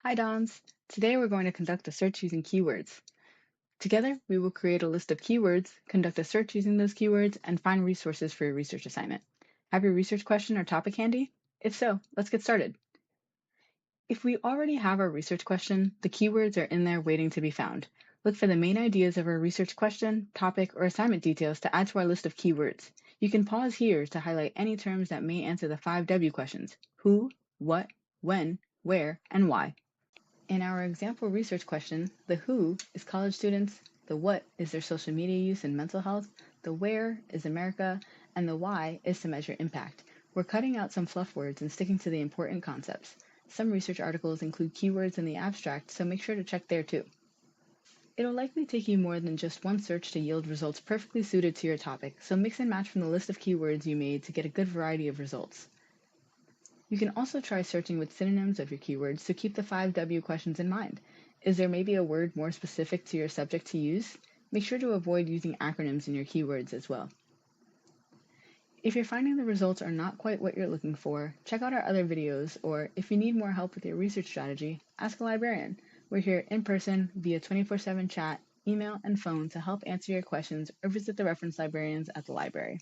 Hi, Dons. Today we're going to conduct a search using keywords. Together, we will create a list of keywords, conduct a search using those keywords, and find resources for your research assignment. Have your research question or topic handy? If so, let's get started. If we already have our research question, the keywords are in there waiting to be found. Look for the main ideas of our research question, topic, or assignment details to add to our list of keywords. You can pause here to highlight any terms that may answer the 5W questions: who, what, when, where, and why. In our example research question, the who is college students, the what is their social media use and mental health, the where is America, and the why is to measure impact. We're cutting out some fluff words and sticking to the important concepts. Some research articles include keywords in the abstract, so make sure to check there too. It'll likely take you more than just one search to yield results perfectly suited to your topic, so mix and match from the list of keywords you made to get a good variety of results. You can also try searching with synonyms of your keywords, so keep the 5W questions in mind. Is there maybe a word more specific to your subject to use? Make sure to avoid using acronyms in your keywords as well. If you're finding the results are not quite what you're looking for, check out our other videos, or if you need more help with your research strategy, ask a librarian. We're here in person, via 24/7 chat, email, and phone to help answer your questions or visit the reference librarians at the library.